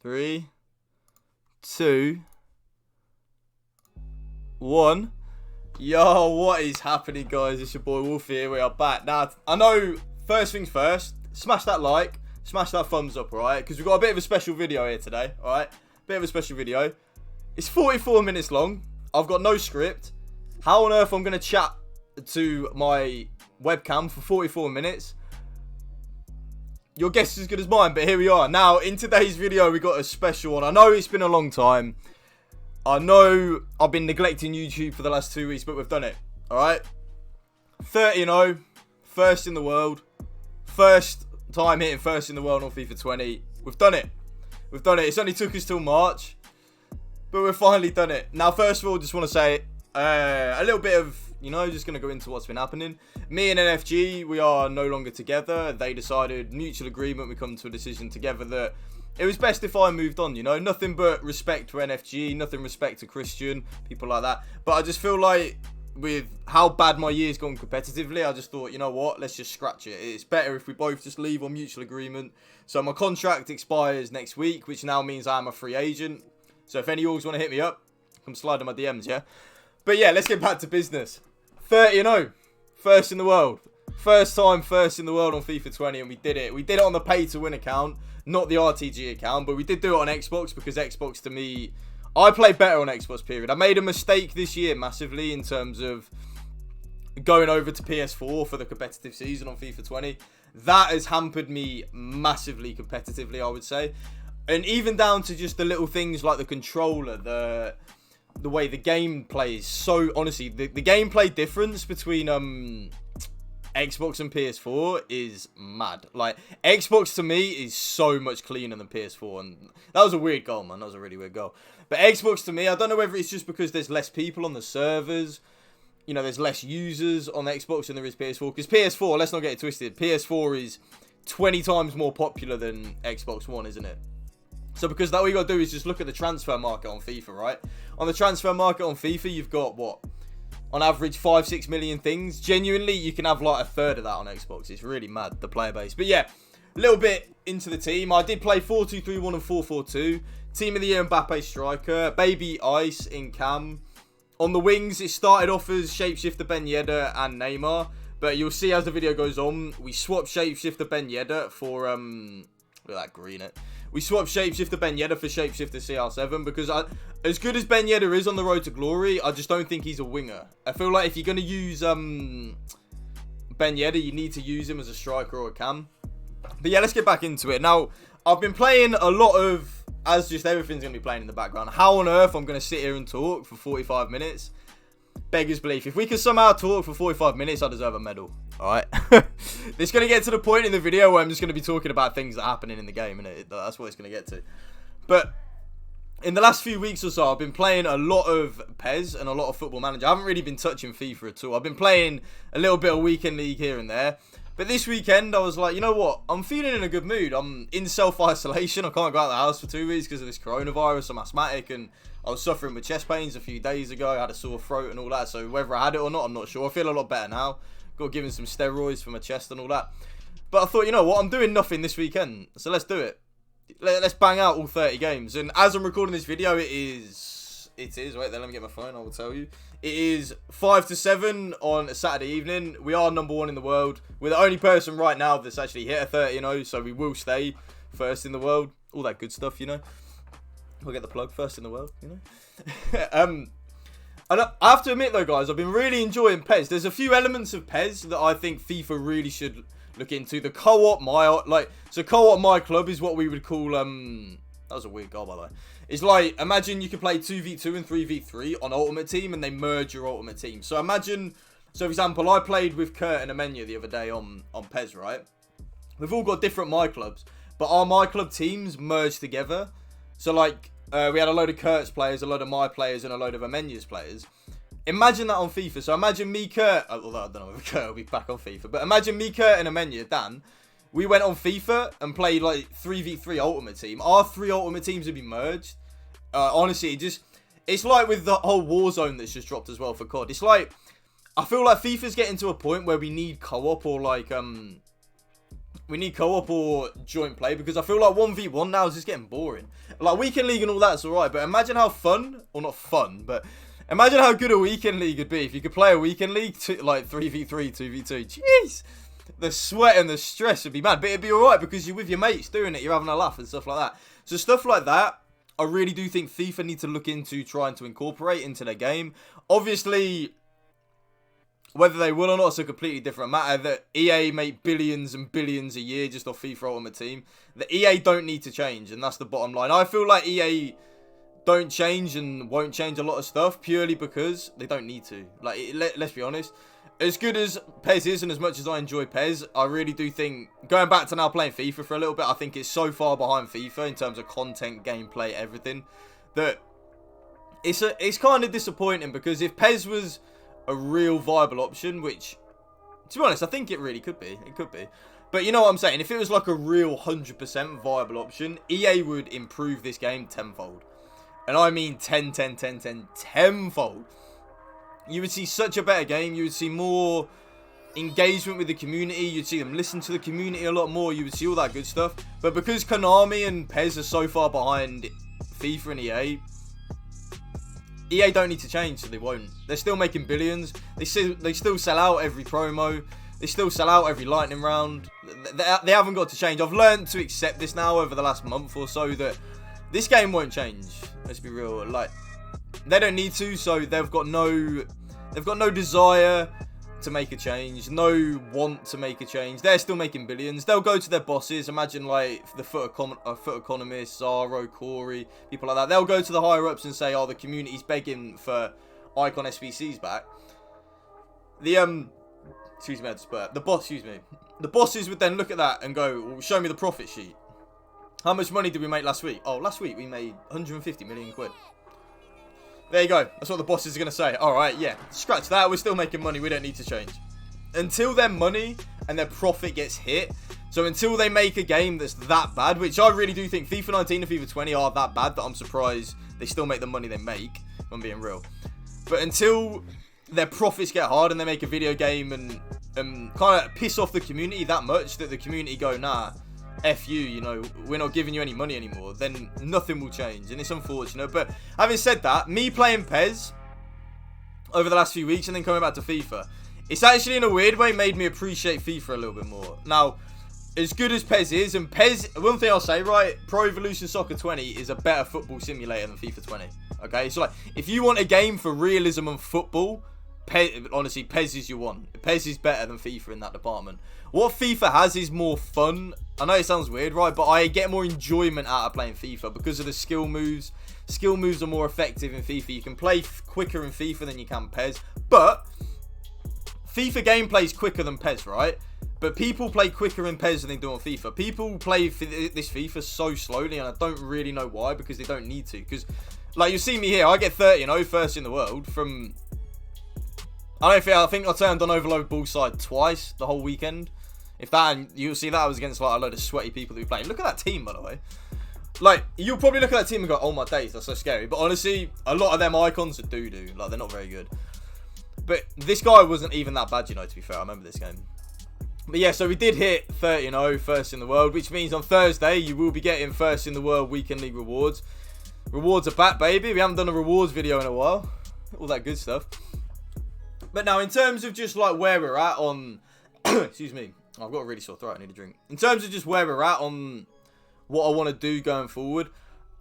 3, 2, 1. Yo, what is happening, guys? It's your boy Wolf here. We are back. Now, I know, first things first, smash that like, smash that thumbs up, alright? Because we've got a bit of a special video here today, alright? Bit of a special video. It's 44 minutes long. I've got no script. How on earth I'm going to chat to my webcam for 44 minutes? Your guess is as good as mine, but here we are. Now, in today's video, we got a special one. I know it's been a long time. I know I've been neglecting YouTube for the last 2 weeks, but we've done it. Alright? 30-0. First in the world. First time hitting first in the world on FIFA 20. We've done it. We've done it. It's only took us till March, but we've finally done it. Now, first of all, just want to say a little bit of, you know, just going to go into what's been happening. Me and NFG, we are no longer together. They decided, mutual agreement, we come to a decision together that it was best if I moved on, you know. Nothing but respect to NFG, nothing respect to Christian, people like that. But I just feel like with how bad my year's gone competitively, I just thought, you know what, let's just scratch it. It's better if we both just leave on mutual agreement. So my contract expires next week, which now means I'm a free agent. So if any of you want to hit me up, come slide in my DMs, yeah? But yeah, let's get back to business. 30-0. First in the world. First time first in the world on FIFA 20, and we did it. We did it on the pay-to-win account, not the RTG account, but we did do it on Xbox because Xbox, to me, I play better on Xbox, period. I made a mistake this year massively in terms of going over to PS4 for the competitive season on FIFA 20. That has hampered me massively competitively, I would say. And even down to just the little things like the controller, the way the game plays. So, honestly, the gameplay difference between Xbox and PS4 is mad. Like, Xbox to me is so much cleaner than PS4, and that was a weird goal, man. That was a really weird goal. But Xbox to me, I don't know whether it's just because there's less people on the servers, you know, there's less users on Xbox than there is PS4, because PS4, let's not get it twisted, PS4 is 20 times more popular than Xbox One, isn't it? So because that, what you got to do is just look at the transfer market on FIFA, right? On the transfer market on FIFA, you've got, what, on average 5-6 million things. Genuinely, you can have like a third of that on Xbox. It's really mad, the player base. But yeah, a little bit into the team. I did play 4-2-3-1 and 4-4-2. Team of the year, Mbappe striker. Baby Ice in cam. On the wings, it started off as Shapeshifter Ben Yedder and Neymar. But you'll see as the video goes on, we swapped Shapeshifter Ben Yedder for, look at that green it. We swapped Shapeshifter Ben Yedder for Shapeshifter CR7 because as good as Ben Yedder is on the road to glory, I just don't think he's a winger. I feel like if you're going to use Ben Yedder, you need to use him as a striker or a cam. But yeah, let's get back into it. Now, I've been playing a lot of, as just everything's going to be playing in the background. How on earth I'm going to sit here and talk for 45 minutes? Beggars belief. If we can somehow talk for 45 minutes, I deserve a medal. Alright? It's going to get to the point in the video where I'm just going to be talking about things that are happening in the game, and that's what it's going to get to. But in the last few weeks or so, I've been playing a lot of PES and a lot of Football Manager. I haven't really been touching FIFA at all. I've been playing a little bit of Weekend League here and there. But this weekend, I was like, you know what? I'm feeling in a good mood. I'm in self-isolation. I can't go out of the house for 2 weeks because of this coronavirus. I'm asthmatic and I was suffering with chest pains a few days ago. I had a sore throat and all that. So whether I had it or not, I'm not sure. I feel a lot better now. Got given some steroids for my chest and all that. But I thought, you know what? I'm doing nothing this weekend. So let's do it. Let's bang out all 30 games. And as I'm recording this video, it is, wait there, let me get my phone, I will tell you. It is 5 to 7 on a Saturday evening. We are #1 in the world. We're the only person right now that's actually hit a 30-0, so we will stay first in the world. All that good stuff, you know. We'll get the plug, first in the world, you know. And I have to admit though, guys, I've been really enjoying PES. There's a few elements of PES that I think FIFA really should look into. The co-op co-op my club is what we would call that was a weird goal, by the way. It's like, imagine you could play 2v2 and 3v3 on Ultimate Team and they merge your Ultimate Team. So imagine, so for example, I played with Kurt and Amenya the other day on PES, right? We've all got different my clubs, but our my club teams merged together. So like, we had a load of Kurt's players, a load of my players, and a load of Amenya's players. Imagine that on FIFA. So imagine me, Kurt, although I don't know if Kurt will be back on FIFA, but imagine me, Kurt, and Amenya, Dan. We went on FIFA and played like 3v3 Ultimate Team. Our 3 Ultimate Teams would be merged. Honestly, it's like with the whole Warzone that's just dropped as well for COD. It's like, I feel like FIFA's getting to a point where we need co-op or like, co-op or joint play, because I feel like 1v1 now is just getting boring. Like, weekend league and all that's alright, but imagine how fun, or not fun, but imagine how good a weekend league would be if you could play a weekend league like 3v3, 2v2. Jeez! The sweat and the stress would be mad, but it'd be alright because you're with your mates doing it, you're having a laugh and stuff like that. So stuff like that, I really do think FIFA need to look into trying to incorporate into their game. Obviously, whether they will or not is a completely different matter. That EA make billions and billions a year just off FIFA Ultimate Team. The EA don't need to change, and that's the bottom line. I feel like EA don't change and won't change a lot of stuff purely because they don't need to. Like, let's be honest. As good as PES is, and as much as I enjoy PES, I really do think, going back to now playing FIFA for a little bit, I think it's so far behind FIFA in terms of content, gameplay, everything, that it's kind of disappointing, because if PES was a real viable option, which, to be honest, I think it really could be. It could be. But you know what I'm saying? If it was like a real 100% viable option, EA would improve this game tenfold. And I mean 10-fold. You would see such a better game. You would see more engagement with the community. You'd see them listen to the community a lot more. You would see all that good stuff. But because Konami and PES are so far behind FIFA and EA don't need to change, so they won't. They're still making billions. They still sell out every promo. They still sell out every lightning round. They haven't got to change. I've learned to accept this now over the last month or so, that this game won't change. Let's be real. Like, they don't need to, so they've got no desire to make a change, no want to make a change. They're still making billions. They'll go to their bosses. Imagine like the FUT economists, Zaro, Corey, people like that. They'll go to the higher ups and say, "Oh, the community's begging for Icon SBCs back." The bosses would then look at that and go, "Well, show me the profit sheet. How much money did we make last week?" "Oh, last week we made 150 million quid. There you go. That's what the bosses are going to say. Alright, yeah. Scratch that. We're still making money. We don't need to change. Until their money and their profit gets hit. So until they make a game that's that bad, which I really do think FIFA 19 and FIFA 20 are that bad, that I'm surprised they still make the money they make, if I'm being real. But until their profits get hard and they make a video game and kind of piss off the community that much that the community go, "Nah, F you, you know, we're not giving you any money anymore," then nothing will change, and it's unfortunate. But having said that, me playing PES over the last few weeks and then coming back to FIFA, it's actually in a weird way made me appreciate FIFA a little bit more. Now, as good as PES is, and PES, one thing I'll say, right, Pro Evolution Soccer 20 is a better football simulator than FIFA 20, okay? So, like, if you want a game for realism and football, honestly, PES is your one. PES is better than FIFA in that department. What FIFA has is more fun. I know it sounds weird, right? But I get more enjoyment out of playing FIFA because of the skill moves. Skill moves are more effective in FIFA. You can play quicker in FIFA than you can PES. But FIFA gameplay is quicker than PES, right? But people play quicker in PES than they do on FIFA. People play this FIFA so slowly, and I don't really know why, because they don't need to. Because, like, you see me here, I get 30-0 first in the world from... I think I'd say I'm done overload bullside twice the whole weekend. If that, and you'll see that I was against like a load of sweaty people who playing. Look at that team, by the way. Like, you'll probably look at that team and go, "Oh my days, that's so scary." But honestly, a lot of them icons are doo-doo. Like, they're not very good. But this guy wasn't even that bad, you know, to be fair. I remember this game. But yeah, so we did hit 30-0, first in the world, which means on Thursday, you will be getting first in the world weekend league rewards. Rewards are back, baby. We haven't done a rewards video in a while. All that good stuff. But now, in terms of just like where we're at on... excuse me. I've got a really sore throat. I need a drink. In terms of just where we're at on what I want to do going forward,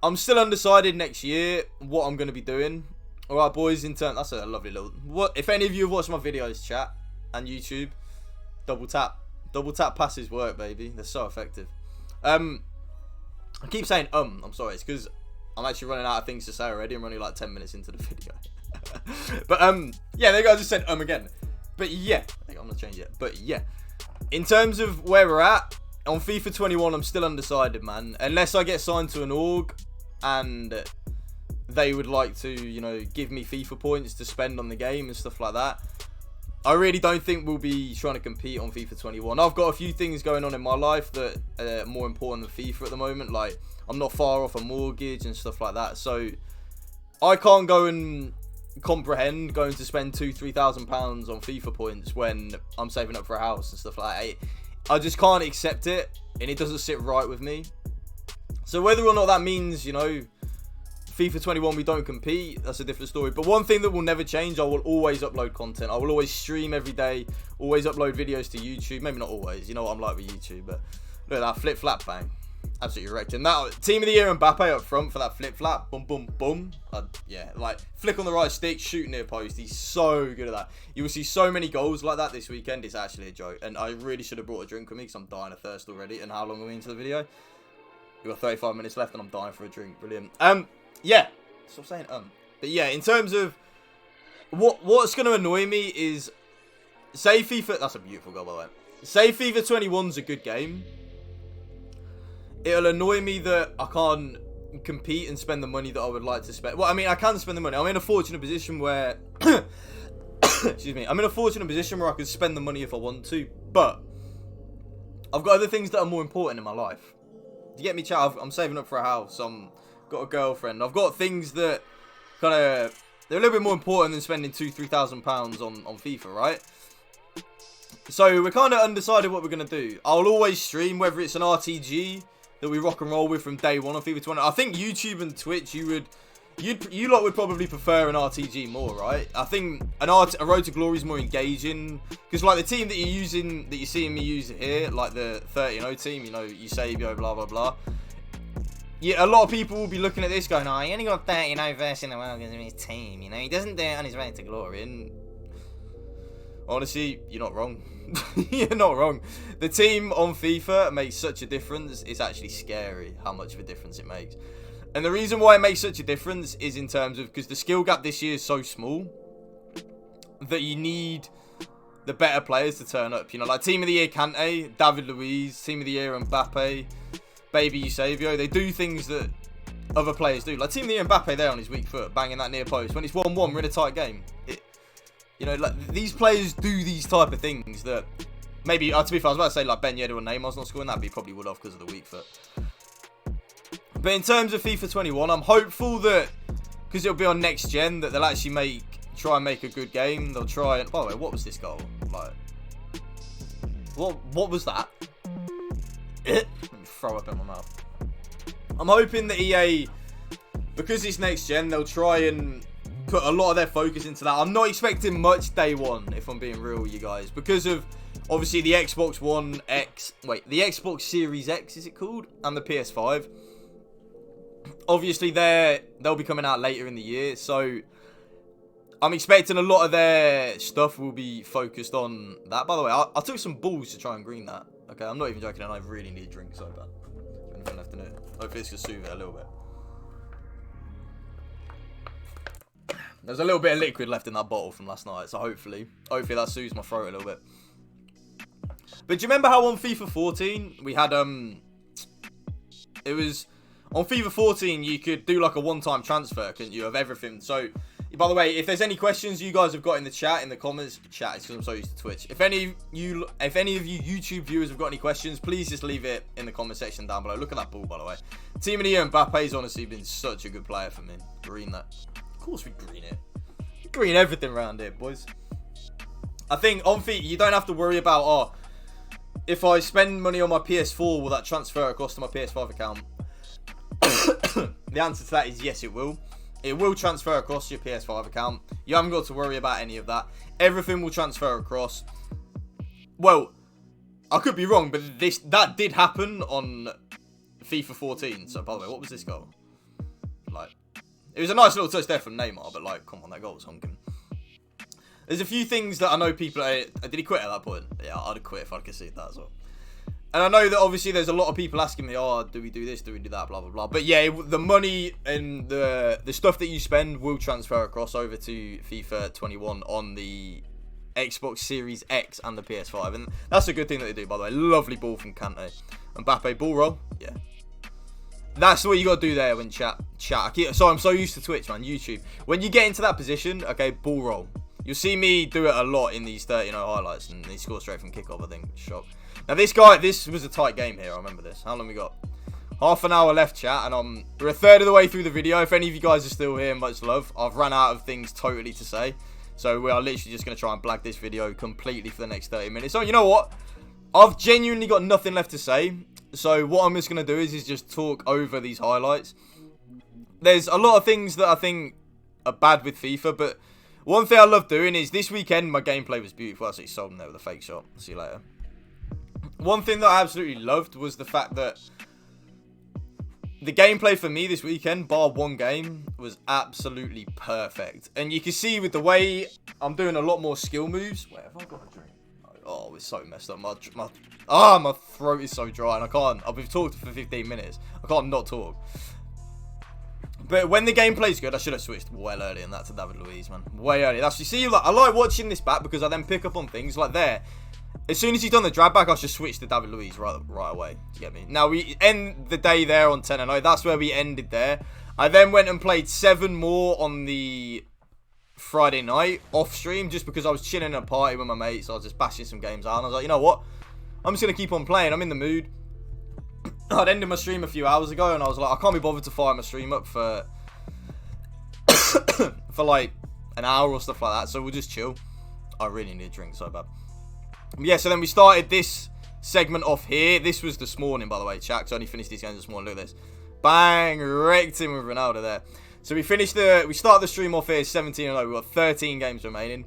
I'm still undecided next year what I'm going to be doing. Alright, boys, that's a lovely little... If any of you have watched my videos, chat, and YouTube, double tap. Double tap passes work, baby. They're so effective. I keep saying I'm sorry. It's because I'm actually running out of things to say already. I'm running like 10 minutes into the video. But yeah, there you go. I just said again. But yeah, I'm not changing it. But yeah, in terms of where we're at on FIFA 21, I'm still undecided, man. Unless I get signed to an org and they would like to, you know, give me FIFA points to spend on the game and stuff like that, I really don't think we'll be trying to compete on FIFA 21. I've got a few things going on in my life that are more important than FIFA at the moment. Like, I'm not far off a mortgage and stuff like that, so I can't go and comprehend going to spend £2,000-3,000 on FIFA points when I'm saving up for a house and stuff like that. I just can't accept it, and it doesn't sit right with me. So whether or not that means, you know, FIFA 21 we don't compete, that's a different story. But one thing that will never change, I will always upload content. I will always stream every day, always upload videos to YouTube. Maybe not always, you know what I'm like with YouTube, but look at that flip flap bang. Absolutely wrecked. And that team of the year Mbappe up front for that flip flap. Boom, boom, boom. Yeah, like flick on the right stick, shoot near post. He's so good at that. You will see so many goals like that this weekend. It's actually a joke. And I really should have brought a drink with me because I'm dying of thirst already. And how long are we into the video? We've got 35 minutes left and I'm dying for a drink. Brilliant. Yeah. Stop saying But yeah, in terms of what's going to annoy me is, say FIFA... That's a beautiful goal, by the way. Say FIFA 21's a good game. It'll annoy me that I can't compete and spend the money that I would like to spend. Well, I mean, I can spend the money. I'm in a fortunate position where... excuse me. I'm in a fortunate position where I can spend the money if I want to. But I've got other things that are more important in my life. You get me, chat? I'm saving up for a house. Got a girlfriend. I've got things that kind of... They're a little bit more important than spending £2,000-3,000 on FIFA, right? So we're kind of undecided what we're going to do. I'll always stream, whether it's an RTG... that we rock and roll with from day one on FIFA 20. I think YouTube and Twitch, you lot would probably prefer an RTG more, right? I think a Road to Glory is more engaging, because like the team that you're using, that you're seeing me use here, like the 30-0 team, you know, Eusebio, blah blah blah. Yeah, a lot of people will be looking at this going, "Oh, he only got 30-0 verse in the world because of his team, you know. He doesn't do it on his Road to Glory." And honestly, you're not wrong. You're not wrong. The team on FIFA makes such a difference. It's actually scary how much of a difference it makes. And the reason why it makes such a difference is in terms of, because the skill gap this year is so small that you need the better players to turn up. You know, like team of the year Kante, David Luiz, team of the year Mbappe, baby Eusebio. They do things that other players do. Like team of the year Mbappe there on his weak foot, banging that near post. When it's 1-1, we're in a tight game. You know, like, these players do these type of things that maybe, to be fair, I was about to say, like, Ben Yedder or Neymar's not scoring that, but he probably would have because of the weak foot. But in terms of FIFA 21, I'm hopeful that, because it'll be on next gen, that they'll actually try and make a good game. They'll try and... By the way, what was this goal? Like, what was that? Let me throw up in my mouth. I'm hoping that EA, because it's next gen, they'll try and put a lot of their focus into that. I'm not expecting much day one, if I'm being real with you guys, because of obviously the Xbox One X, the Xbox Series X is it called, and the PS5. Obviously they'll be coming out later in the year, so I'm expecting a lot of their stuff will be focused on that. By the way, I took some balls to try and green that. Okay, I'm not even joking, and I really need a drink so bad. Anything left in it? Hopefully this can soothe it a little bit. There's a little bit of liquid left in that bottle from last night, so hopefully that soothes my throat a little bit. But do you remember how on FIFA 14 we had it was on FIFA 14 you could do like a one-time transfer, couldn't you, of everything? So by the way, if there's any questions you guys have got in the chat, in the comments, chat, it's because I'm so used to Twitch. If any of you YouTube viewers have got any questions, please just leave it in the comment section down below. Look at that ball, by the way. Team of the year Mbappe's honestly been such a good player for me. Green that. Of course we green it. We green everything around here, boys. I think on FIFA, you don't have to worry about, oh, if I spend money on my PS4, will that transfer across to my PS5 account? The answer to that is yes, it will. It will transfer across to your PS5 account. You haven't got to worry about any of that. Everything will transfer across. Well, I could be wrong, but that did happen on FIFA 14. So, by the way, what was this goal? Like, it was a nice little touch there from Neymar, but like, come on, that goal was honking. There's a few things that I know people... did he quit at that point? Yeah, I'd have quit if I'd conceded that as well. And I know that obviously there's a lot of people asking me, oh, do we do this, do we do that, blah, blah, blah. But yeah, the money and the stuff that you spend will transfer across over to FIFA 21 on the Xbox Series X and the PS5. And that's a good thing that they do, by the way. Lovely ball from Kante. Mbappe, ball roll. Yeah. That's what you got to do there when chat. So I'm so used to Twitch, man, YouTube. When you get into that position, okay, ball roll. You'll see me do it a lot in these 30-0 highlights, and he scored straight from kickoff, I think. Shock. Now, this was a tight game here. I remember this. How long we got? Half an hour left, chat, and we're a third of the way through the video. If any of you guys are still here, much love. I've run out of things totally to say, so we are literally just going to try and blag this video completely for the next 30 minutes. So, you know what? I've genuinely got nothing left to say. So what I'm just going to do is just talk over these highlights. There's a lot of things that I think are bad with FIFA, but one thing I love doing is this weekend my gameplay was beautiful. I actually sold him there with a fake shot. See you later. One thing that I absolutely loved was the fact that the gameplay for me this weekend, bar one game, was absolutely perfect. And you can see with the way I'm doing a lot more skill moves. Wait, have I got a drink? Oh, it's so messed up. My throat is so dry and I can't. I've been talking for 15 minutes. I can't not talk. But when the gameplay's good, I should have switched well earlier than that to David Luiz, man. Way earlier. That's, you see, like, I like watching this back because I then pick up on things like there. As soon as he's done the drag back, I should switch to David Luiz right away. You get me? Now, we end the day there on 10-0. That's where we ended there. I then went and played 7 more on the Friday night off stream just because I was chilling in a party with my mates. So I was just bashing some games out. And I was like, you know what? I'm just going to keep on playing. I'm in the mood. I'd ended my stream a few hours ago and I was like, I can't be bothered to fire my stream up for for like an hour or stuff like that. So we'll just chill. I really need a drink so bad. Yeah, so then we started this segment off here. This was this morning, by the way, chat. So I only finished these games this morning. Look at this. Bang! Wrecked him with Ronaldo there. So we started the stream off here 17-0. We've got 13 games remaining.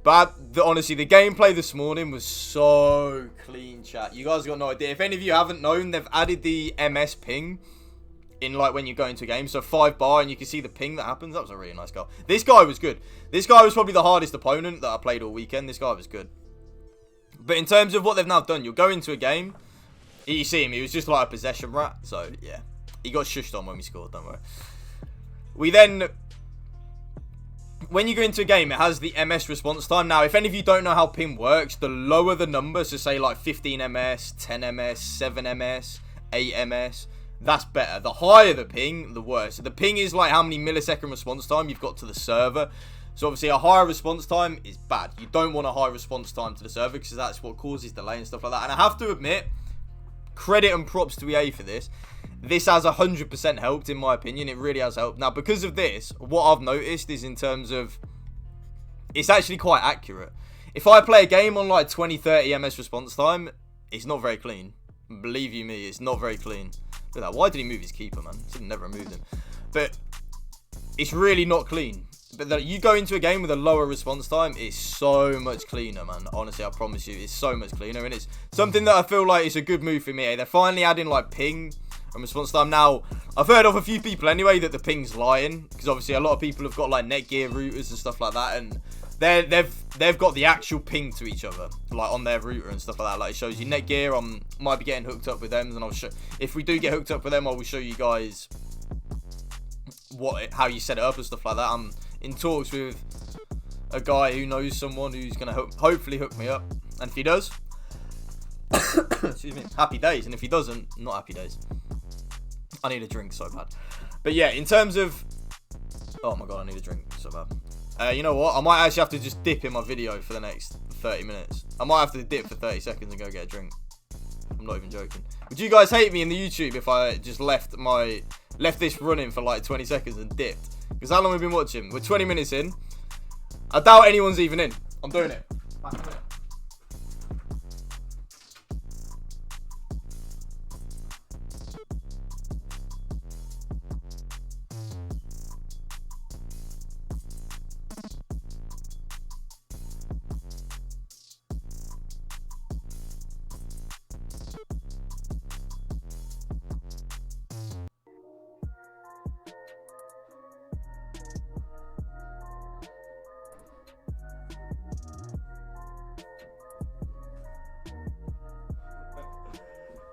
But honestly, the gameplay this morning was so clean, chat. You guys got no idea. If any of you haven't known, they've added the MS ping in like when you go into a game. So 5 bar and you can see the ping that happens. That was a really nice goal. This guy was good. This guy was probably the hardest opponent that I played all weekend. This guy was good. But in terms of what they've now done, you'll go into a game. You see him. He was just like a possession rat. So, yeah. He got shushed on when we scored. Don't worry. We then... When you go into a game, it has the MS response time. Now, if any of you don't know how ping works, the lower the number, so say like 15 MS, 10 MS, 7 MS, 8 MS, that's better. The higher the ping, the worse. So the ping is like how many millisecond response time you've got to the server. So obviously a higher response time is bad. You don't want a high response time to the server because that's what causes delay and stuff like that. And I have to admit, credit and props to EA for this. This has 100% helped, in my opinion. It really has helped. Now, because of this, what I've noticed is in terms of... It's actually quite accurate. If I play a game on like 20-30 MS response time, it's not very clean. Believe you me, it's not very clean. Look at that. Why did he move his keeper, man? He should have never moved him. But it's really not clean. But you go into a game with a lower response time, it's so much cleaner, man. Honestly, I promise you, it's so much cleaner. And it's something that I feel like is a good move for me. They're finally adding like ping and response time. Now, I've heard of a few people anyway that the ping's lying. Because obviously a lot of people have got like Netgear routers and stuff like that. And they've got the actual ping to each other, like on their router and stuff like that. Like it shows you Netgear. I might be getting hooked up with them, and I'll show. If we do get hooked up with them, I will show you guys how you set it up and stuff like that. I'm in talks with a guy who knows someone who's gonna hopefully hook me up, and if he does, excuse me, happy days. And if he doesn't, not happy days. I need a drink so bad. But yeah, in terms of, oh my god, I need a drink so bad. You know what? I might actually have to just dip in my video for the next 30 minutes. I might have to dip for 30 seconds and go get a drink. I'm not even joking. Would you guys hate me in the YouTube if I just left this running for like 20 seconds and dipped? Because how long have we been watching? We're 20 minutes in. I doubt anyone's even in. I'm doing it. Back in a minute.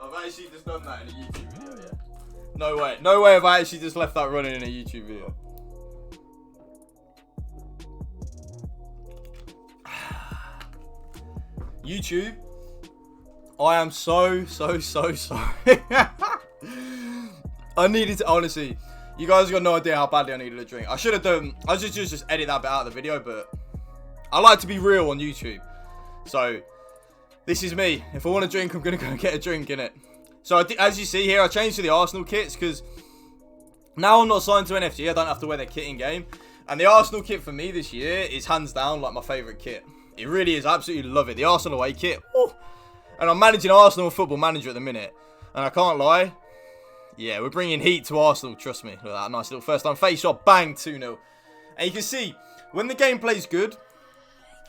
I've actually just done that in a YouTube video, yeah. No way. No way have I actually just left that running in a YouTube video. YouTube, I am so sorry. I needed to, honestly, you guys got no idea how badly I needed a drink. I should have done, I should just edit that bit out of the video, but I like to be real on YouTube. So, this is me. If I want a drink, I'm going to go get a drink, innit? So, as you see here, I changed to the Arsenal kits because now I'm not signed to NFG. I don't have to wear their kit in game. And the Arsenal kit for me this year is hands down like my favourite kit. It really is. I absolutely love it. The Arsenal away kit. Oh, And I'm managing Arsenal Football Manager at the minute. And I can't lie. Yeah, we're bringing heat to Arsenal, trust me. Look at that nice little first time face shot, bang, 2-0. And you can see, when the gameplay's good,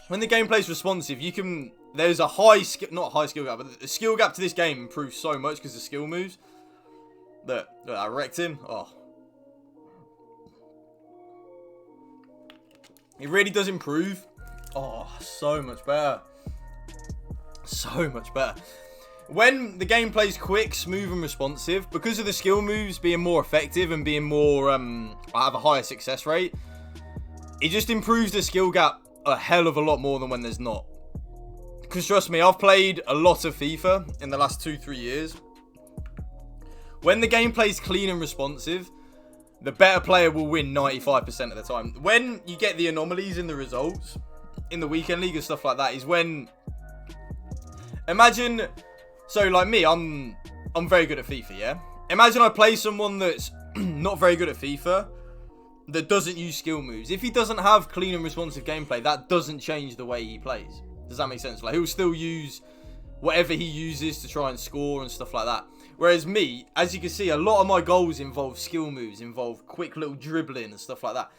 when the gameplay's responsive, you can... There's a high skill... Not a high skill gap, but the skill gap to this game improves so much because of skill moves. Look, I wrecked him. Oh. It really does improve. Oh, so much better. So much better. When the gameplay's quick, smooth and responsive, because of the skill moves being more effective and being more, have a higher success rate, it just improves the skill gap a hell of a lot more than when there's not. Because trust me, I've played a lot of FIFA in the last 2-3 years. When the gameplay's clean and responsive, the better player will win 95% of the time. When you get the anomalies in the results, in the weekend league and stuff like that, is when... Imagine... So, like me, I'm very good at FIFA, yeah? Imagine I play someone that's not very good at FIFA, that doesn't use skill moves. If he doesn't have clean and responsive gameplay, that doesn't change the way he plays. Does that make sense? Like, he'll still use whatever he uses to try and score and stuff like that. Whereas me, as you can see, a lot of my goals involve skill moves, involve quick little dribbling and stuff like that.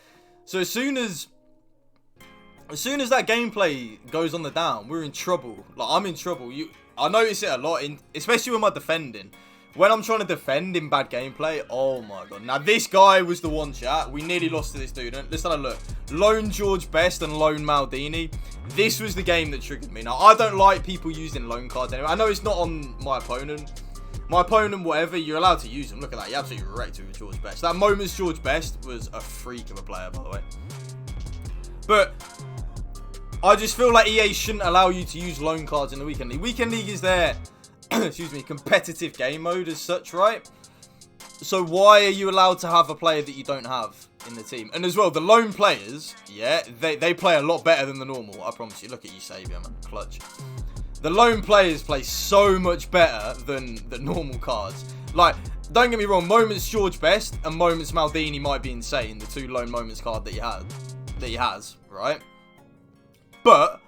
So as soon as that gameplay goes on the down, we're in trouble. Like, I'm in trouble. I notice it a lot, especially with my defending. When I'm trying to defend in bad gameplay, oh my god. Now, this guy was the one, chat. We nearly lost to this dude. Let's have a look. Lone George Best and Lone Maldini. This was the game that triggered me. Now, I don't like people using loan cards anyway. I know it's not on my opponent. My opponent, whatever, you're allowed to use them. Look at that. You absolutely wrecked with George Best. That moment's George Best was a freak of a player, by the way. But... I just feel like EA shouldn't allow you to use loan cards in the Weekend League. Weekend League is their, excuse me, competitive game mode as such, right? So why are you allowed to have a player that you don't have in the team? And as well, the lone players, yeah, they play a lot better than the normal. I promise you. Look at you, Saviour, man. Clutch. The lone players play so much better than the normal cards. Like, don't get me wrong, Moments George Best and Moments Maldini might be insane. The two lone Moments card that he has, right? But,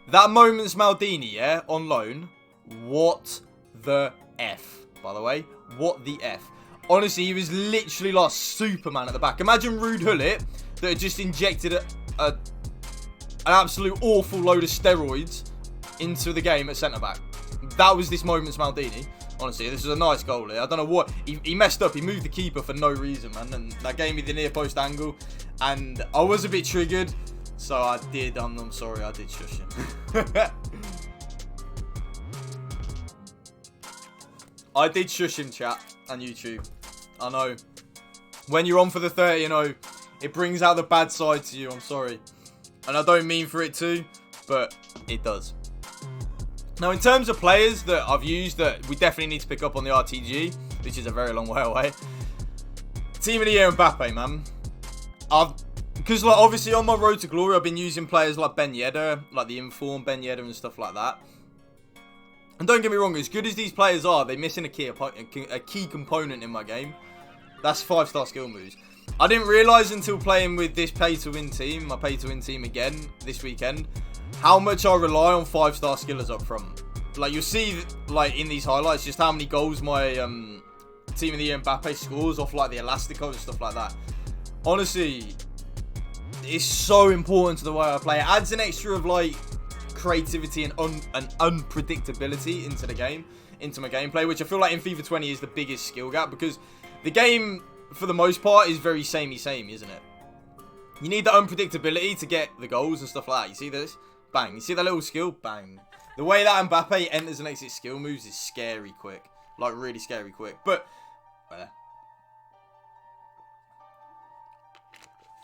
that Moments Maldini, yeah, on loan, what the F, by the way? What the F? Honestly, he was literally like Superman at the back. Imagine Rude Hullet that had just injected an absolute awful load of steroids into the game at centre-back. That was this Moments Maldini. Honestly, this was a nice goal here. I don't know what... He messed up. He moved the keeper for no reason, man. And that gave me the near post angle. And I was a bit triggered. So I did, I'm sorry, I did shush him. I did shush him, chat, and YouTube. I know. When you're on for the 30-0, it brings out the bad side to you, I'm sorry. And I don't mean for it to, but it does. Now, in terms of players that I've used that we definitely need to pick up on the RTG, which is a very long way away. Team of the Year Mbappe, man. Because, like, obviously on my road to glory, I've been using players like Ben Yedder, like the Inform Ben Yedder and stuff like that. And don't get me wrong, as good as these players are, they're missing a key component in my game. That's 5-star skill moves. I didn't realise until playing with this pay-to-win team, my pay-to-win team again this weekend, how much I rely on 5-star skillers up front. Like, you'll see, like, in these highlights, just how many goals my Team of the Year Mbappe scores off, like, the Elastico and stuff like that. Honestly... It's so important to the way I play. It adds an extra of like creativity and unpredictability into the game, into my gameplay, which I feel like in FIFA 20 is the biggest skill gap because the game, for the most part, is very samey, isn't it? You need the unpredictability to get the goals and stuff like that. You see this? Bang. You see that little skill? Bang. The way that Mbappe enters and exits skill moves is scary quick. Like, really scary quick. But,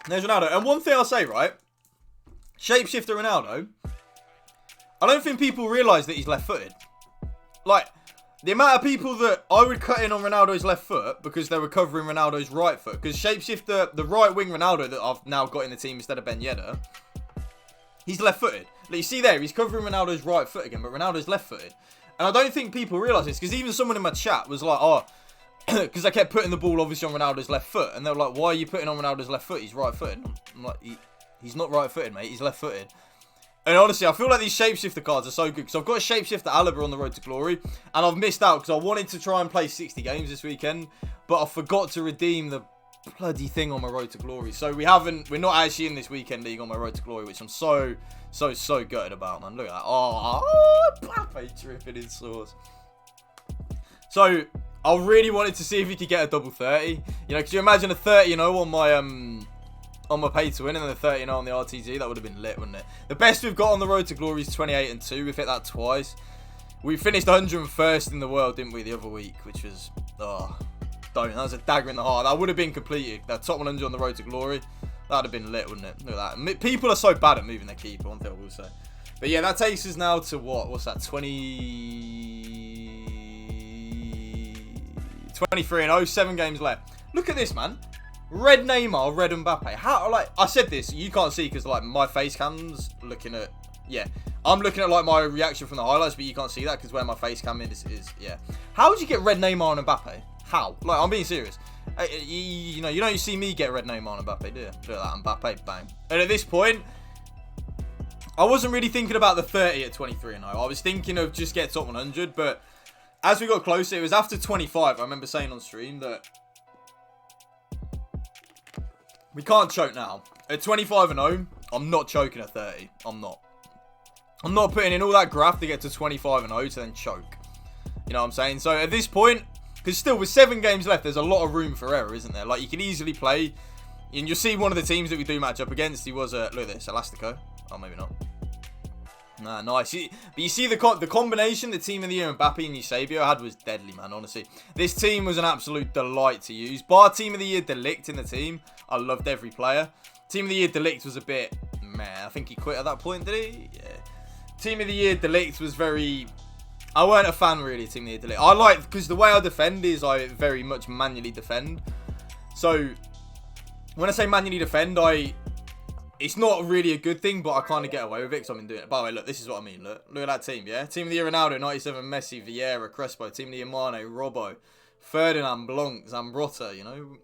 there's Ronaldo. And one thing I'll say, right? Shapeshifter Ronaldo. I don't think people realise that he's left-footed. Like, the amount of people that I would cut in on Ronaldo's left foot because they were covering Ronaldo's right foot. Because Shapeshifter, the right-wing Ronaldo that I've now got in the team instead of Ben Yedder, he's left-footed. Like, you see there, he's covering Ronaldo's right foot again, but Ronaldo's left-footed. And I don't think people realise this, because even someone in my chat was like, oh... Because I kept putting the ball obviously on Ronaldo's left foot. And they were like, why are you putting on Ronaldo's left foot? He's right-footed. I'm like, he's not right-footed, mate. He's left-footed. And honestly, I feel like these shapeshifter cards are so good. Because I've got a shapeshifter Alaba on the road to glory. And I've missed out because I wanted to try and play 60 games this weekend. But I forgot to redeem the bloody thing on my road to glory. So we're not actually in this weekend league on my road to glory. Which I'm so gutted about, man. Look at that. Oh, Mbappe dripping in sauce. So I really wanted to see if he could get a double 30. You know, could you imagine a 30-0 on my pay to win and then a 30-0 on the RTG? That would have been lit, wouldn't it? The best we've got on the road to glory is 28-2. We've hit that twice. We finished 101st in the world, didn't we, the other week? Which was, that was a dagger in the heart. That would have been completed. That top 100 on the road to glory. That would have been lit, wouldn't it? Look at that. People are so bad at moving their keeper, one thing I will say. But yeah, that takes us now to what? What's that? 23-0, 7 games left. Look at this, man. Red Neymar, red Mbappe. How, like, I said this, you can't see because, like, my face cam's looking at, yeah. I'm looking at, like, my reaction from the highlights, but you can't see that because where my face cam is, yeah. How would you get red Neymar and Mbappe? How? Like, I'm being serious. You know, you don't see me get red Neymar and Mbappe, do you? Look at that, Mbappe, bang. And at this point, I wasn't really thinking about the 30 at 23-0. I was thinking of just get top 100, but as we got closer, it was after 25. I remember saying on stream that we can't choke now. At 25-0, I'm not choking at 30. I'm not. I'm not putting in all that graft to get to 25-0 to then choke. You know what I'm saying? So at this point, because still with 7 games left, there's a lot of room for error, isn't there? Like, you can easily play. And you'll see one of the teams that we do match up against. He was, look at this, Elastico. Oh, maybe not. Nah, nice. But you see the combination the team of the year Mbappe and Eusebio had was deadly, man, honestly. This team was an absolute delight to use. Bar team of the year Delict in the team. I loved every player. Team of the year Delict was a bit, man, I think he quit at that point, did he? Yeah. Team of the year Delict was very, I weren't a fan really of team of the year Delict. I like, because the way I defend is I very much manually defend. So, when I say manually defend, it's not really a good thing, but I kind of get away with it because I've been doing it. By the way, look, this is what I mean. Look at that team, yeah? Team of the year Ronaldo, 97, Messi, Vieira, Crespo. Team of the year Mane, Robbo, Ferdinand, Blanc, Zambrotta, you know?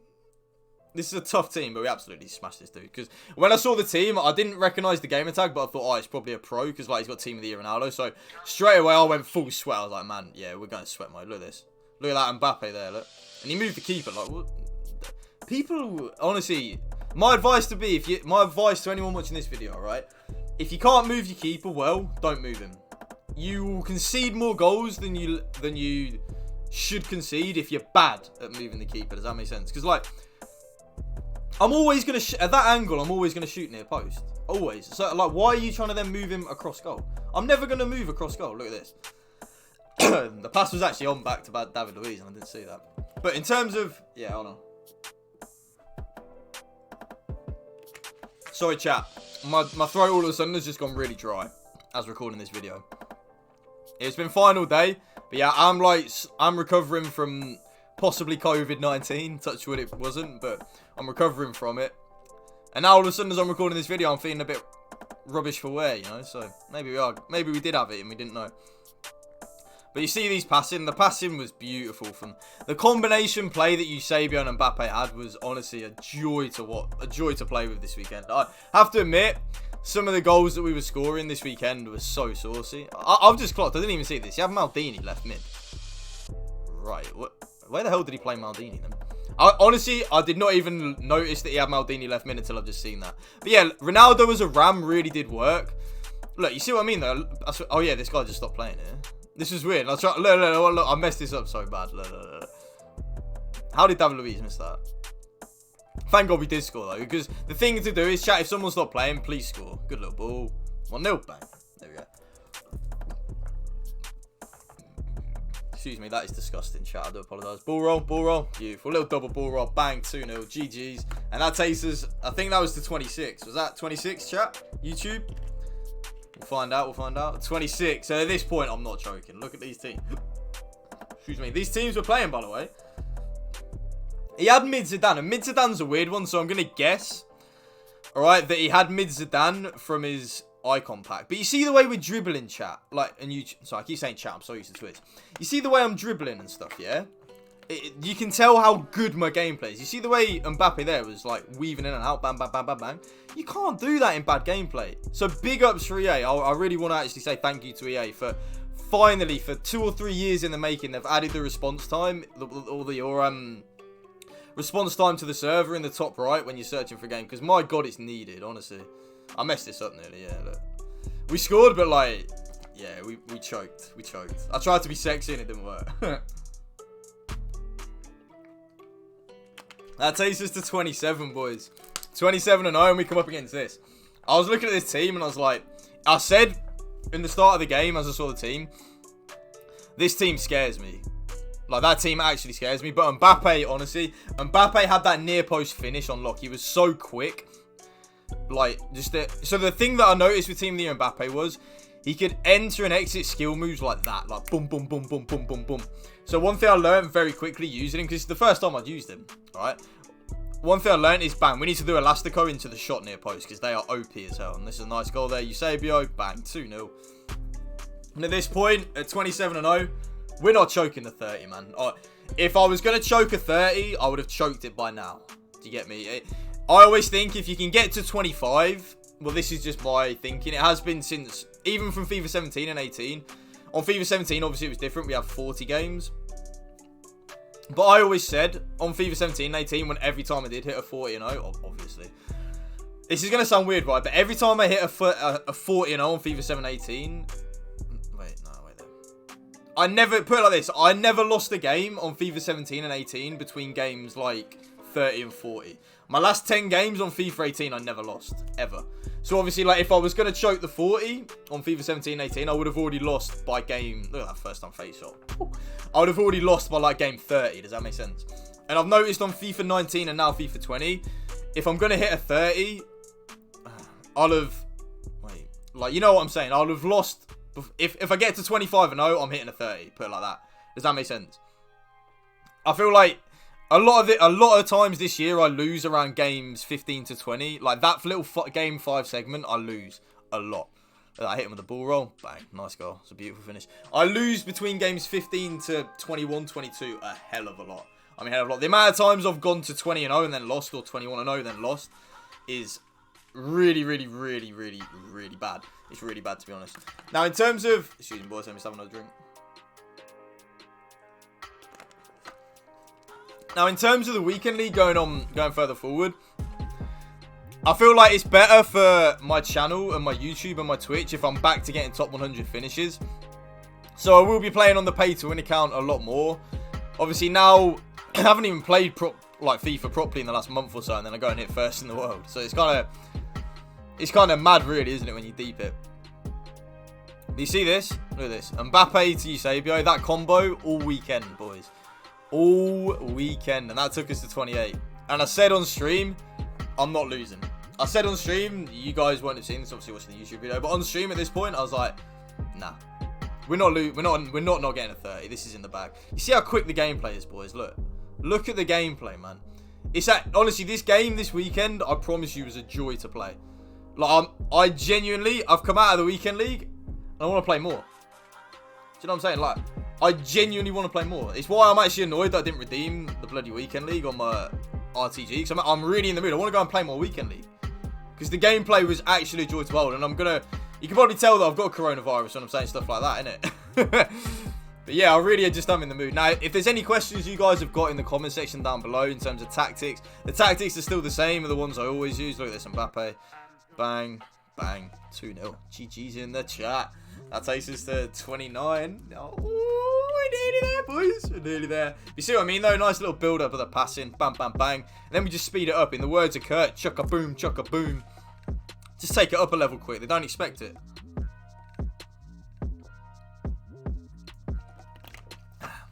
This is a tough team, but we absolutely smashed this dude. Because when I saw the team, I didn't recognise the game tag, but I thought, oh, it's probably a pro because, like, he's got team of the year Ronaldo. So, straight away, I went full sweat. I was like, man, yeah, we're going to sweat mode. Look at this. Look at that Mbappe there, look. And he moved the keeper. Like, what? People, honestly, my advice to anyone watching this video, right? If you can't move your keeper well, don't move him. You will concede more goals than you should concede if you're bad at moving the keeper. Does that make sense? Because, like, I'm always going to, at that angle, I'm always going to shoot near post. Always. So, like, why are you trying to then move him across goal? I'm never going to move across goal. Look at this. The pass was actually on back to David Luiz, and I didn't see that. But in terms of, yeah, hold on. Sorry, chat. My throat all of a sudden has just gone really dry as recording this video. It's been fine all day, but yeah, I'm recovering from possibly COVID-19. Touch wood, it wasn't, but I'm recovering from it. And now all of a sudden, as I'm recording this video, I'm feeling a bit rubbish for wear, you know. So maybe we did have it and we didn't know. But you see these passing. The passing was beautiful. From the combination play that Eusebio and Mbappe had was honestly a joy to play with this weekend. I have to admit, some of the goals that we were scoring this weekend was so saucy. I've just clocked. I didn't even see this. You have Maldini left mid. Right. Where the hell did he play Maldini then? Honestly, I did not even notice that he had Maldini left mid until I've just seen that. But yeah, Ronaldo as a ram really did work. Look, you see what I mean though? Oh yeah, this guy just stopped playing here. This is weird. Look, I messed this up so bad. Look. How did David Luiz miss that? Thank God we did score though, because the thing to do is, chat, if someone's not playing, please score. Good little ball. 1-0, bang. There we go. Excuse me, that is disgusting, chat. I do apologise. Ball roll. Beautiful. Little double ball roll. Bang, 2-0. GG's. And that takes us, I think that was to 26. Was that 26, chat? YouTube? We'll find out. 26. So at this point, I'm not choking. Look at these teams. Excuse me. These teams were playing, by the way. He had Mid Zidane. And Mid Zidane's a weird one, so I'm going to guess, alright, that he had Mid Zidane from his icon pack. But you see the way we're dribbling, chat? Like, and you... Sorry, I keep saying chat. I'm so used to Twitch. You see the way I'm dribbling and stuff, yeah? you can tell how good my gameplay is. You see the way Mbappe there was like weaving in and out, bang, bang, bang, bang, bang. You can't do that in bad gameplay. So big ups for EA. I really want to actually say thank you to EA for finally, for 2 or 3 years in the making, they've added the response time, response time to the server in the top right when you're searching for a game. Because my god, it's needed, honestly. I messed this up nearly, yeah, look. We scored, but like, yeah, we choked. We choked. I tried to be sexy and it didn't work. That takes us to 27, boys. 27-0, and we come up against this. I was looking at this team, and I was like, I said in the start of the game, as I saw the team, this team scares me. Like, that team actually scares me. But Mbappe, honestly, Mbappe had that near post finish on lock. He was so quick. Like, so the thing that I noticed with Team Neo Mbappe was he could enter and exit skill moves like that. Like, boom, boom, boom, boom, boom, boom, boom. So one thing I learned very quickly using him, because it's the first time I'd used him, right? One thing I learned is, bang, we need to do Elastico into the shot near post, because they are OP as hell. And this is a nice goal there. Eusebio, bang, 2-0. And at this point, at 27-0, we're not choking the 30, man. If I was going to choke a 30, I would have choked it by now. Do you get me? I always think if you can get to 25, well, this is just my thinking. It has been since, even from FIFA 17 and 18. On FIFA 17, obviously, it was different. We have 40 games. But I always said, on FIFA 17 and 18, when every time I did hit a 40-0, obviously. This is going to sound weird, right? But every time I hit a 40-0 on FIFA 7 18... Wait there. I never, put it like this, I never lost a game on FIFA 17 and 18 between games like 30 and 40. My last 10 games on FIFA 18, I never lost, ever. So obviously, like, if I was going to choke the 40 on FIFA 17 and 18, I would have already lost by game, look at that first time face shot. I would have already lost by like game 30, does that make sense? And I've noticed on FIFA 19 and now FIFA 20, if I'm going to hit a 30, I'll have, wait, like, you know what I'm saying? I'll have lost, if I get to 25-0, I'm hitting a 30, put it like that. Does that make sense? I feel like a lot of times this year, I lose around games 15 to 20. Like, that little game 5 segment, I lose a lot. I hit him with the ball roll. Bang. Nice goal. It's a beautiful finish. I lose between games 15 to 21, 22 a hell of a lot. I mean, hell of a lot. The amount of times I've gone to 20-0 and then lost, or 21-0 then lost, is really, really, really, really, really bad. It's really bad, to be honest. Now, in terms of... Excuse me, boys. Let me just have another drink. Now, in terms of the weekend league going further forward, I feel like it's better for my channel and my YouTube and my Twitch if I'm back to getting top 100 finishes. So I will be playing on the pay-to-win account a lot more. Obviously, now I haven't even played FIFA properly in the last month or so, and then I go and hit first in the world. So it's kind of mad, really, isn't it, when you deep it? Do you see this? Look at this. Mbappe to Eusebio. That combo all weekend, boys. All weekend, and that took us to 28. And I said on stream, I'm not losing. I said on stream, you guys won't have seen this, obviously watching the YouTube video, but on stream at this point, I was like, nah, we're not getting a 30. This is in the bag. You see how quick the gameplay is, boys. Look at the gameplay, man. It's honestly, this game this weekend, I promise you, was a joy to play. Like, I've come out of the weekend league, and I want to play more. Do you know what I'm saying? Like, I genuinely want to play more. It's why I'm actually annoyed that I didn't redeem the bloody weekend league on my RTG. Because I'm really in the mood. I want to go and play more weekend league. Because the gameplay was actually a joy to hold. And you can probably tell that I've got coronavirus when I'm saying stuff like that, innit? But yeah, I really just am in the mood. Now, if there's any questions you guys have got in the comment section down below in terms of tactics, the tactics are still the same, are the ones I always use. Look at this, Mbappe. Bang, bang, 2-0. GG's in the chat. That takes us to 29. Oh, we're nearly there, boys. We're nearly there. You see what I mean, though? Nice little build-up of the passing. Bam, bam, bang. And then we just speed it up. In the words of Kurt, chuck-a-boom, chuck-a-boom. Just take it up a level quick. They don't expect it.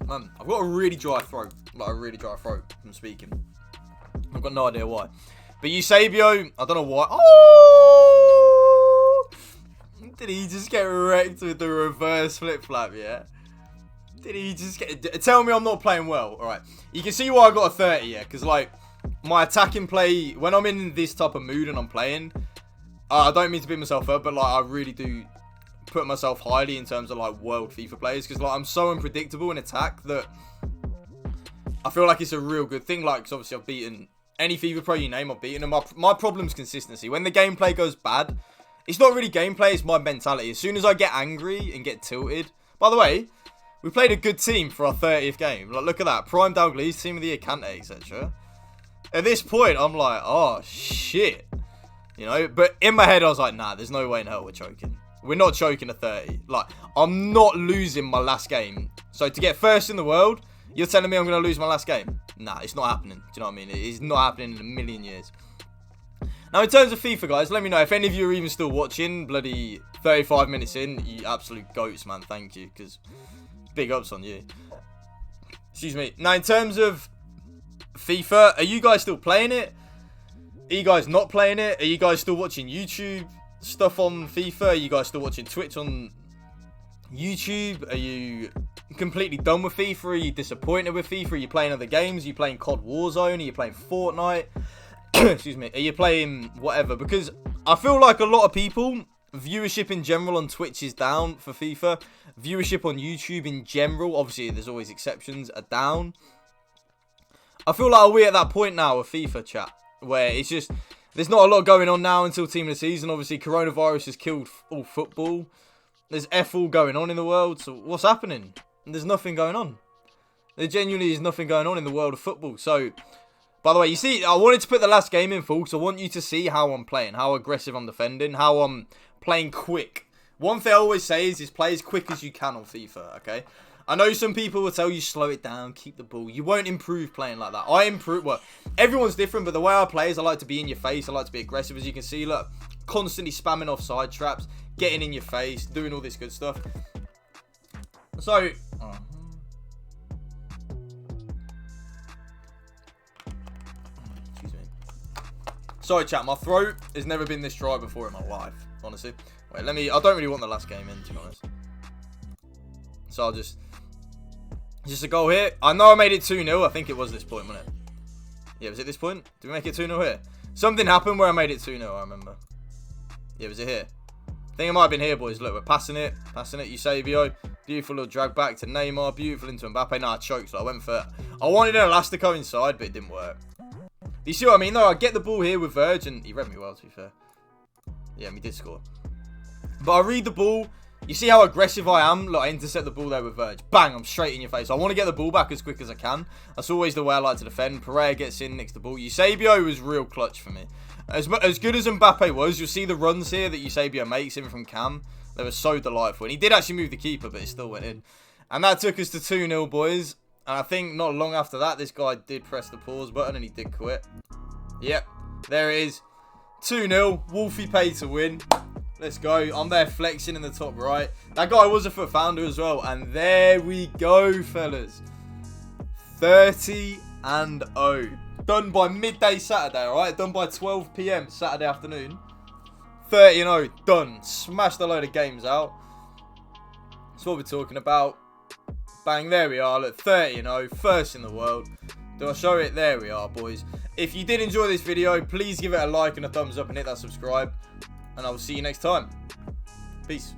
Man, I've got a really dry throat. Like, a really dry throat from speaking. I've got no idea why. But Eusebio, I don't know why. Oh! Did he just get wrecked with the reverse flip-flap, yeah? Did he just get... Tell me I'm not playing well. Alright. You can see why I got a 30, yeah? Because, like, my attacking play... When I'm in this type of mood and I'm playing... I don't mean to beat myself up, but, like, I really do put myself highly in terms of, like, world FIFA players. Because, like, I'm so unpredictable in attack that... I feel like it's a real good thing. Like, 'cause obviously I've beaten any FIFA Pro you name, I've beaten them. My problem's consistency. When the gameplay goes bad, it's not really gameplay, it's my mentality. As soon as I get angry and get tilted. By the way, we played a good team for our 30th game. Like, look at that. Prime Dalglish, team of the year, Kante, etc. At this point, I'm like, oh, shit. You know, but in my head, I was like, nah, there's no way in hell we're choking. We're not choking a 30. Like, I'm not losing my last game. So to get first in the world, you're telling me I'm going to lose my last game? Nah, it's not happening. Do you know what I mean? It's not happening in a million years. Now, in terms of FIFA, guys, let me know if any of you are even still watching. Bloody 35 minutes in, you absolute goats, man. Thank you, because big ups on you. Excuse me. Now, in terms of FIFA, are you guys still playing it? Are you guys not playing it? Are you guys still watching YouTube stuff on FIFA? Are you guys still watching Twitch on YouTube? Are you completely done with FIFA? Are you disappointed with FIFA? Are you playing other games? Are you playing COD Warzone? Are you playing Fortnite? Excuse me. Are you playing whatever? Because I feel like a lot of people, viewership in general on Twitch is down for FIFA. Viewership on YouTube in general, obviously there's always exceptions, are down. I feel like we're at that point now with FIFA, chat, where it's just, there's not a lot going on now until Team of the Season. Obviously, coronavirus has killed all football. There's F all going on in the world, so what's happening? There's nothing going on. There genuinely is nothing going on in the world of football. So, by the way, you see, I wanted to put the last game in full, because I want you to see how I'm playing, how aggressive I'm defending, how I'm playing quick. One thing I always say is play as quick as you can on FIFA, okay? I know some people will tell you slow it down, keep the ball. You won't improve playing like that. I improve, well, everyone's different, but the way I play is I like to be in your face. I like to be aggressive, as you can see. Look, constantly spamming offside traps, getting in your face, doing all this good stuff. So, excuse me. Sorry, chat, my throat has never been this dry before in my life, honestly. Wait, I don't really want the last game in, to be honest. So I'll just a goal here. I know I made it 2-0. I think it was this point, wasn't it? Yeah, was it this point? Did we make it 2-0 here? Something happened where I made it 2-0, I remember. Yeah, was it here? I think it might have been here, boys. Look, we're passing it. Eusebio. Beautiful little drag back to Neymar. Beautiful into Mbappe. Nah, I choked. So I went for... I wanted an Elastico inside, but it didn't work. But you see what I mean, though? I get the ball here with Verge, and he read me well, to be fair. Yeah, he did score. But I read the ball. You see how aggressive I am? Look, I intercept the ball there with Verge. Bang, I'm straight in your face. I want to get the ball back as quick as I can. That's always the way I like to defend. Pereira gets in next to the ball. Eusebio was real clutch for me. As good as Mbappe was, you'll see the runs here that Eusebio makes in from Cam. They were so delightful. And he did actually move the keeper, but it still went in. And that took us to 2-0, boys. And I think not long after that, this guy did press the pause button and he did quit. Yep, there it is. 2-0. Wolfie paid to win. Let's go. I'm there flexing in the top right. That guy was a FUT founder as well. And there we go, fellas. 30-0. Done by midday Saturday, alright? Done by 12 PM Saturday afternoon. 30-0. Done. Smashed a load of games out. That's what we're talking about. Bang. There we are. Look, 30-0. First in the world. Do I show it? There we are, boys. If you did enjoy this video, please give it a like and a thumbs up and hit that subscribe. And I will see you next time. Peace.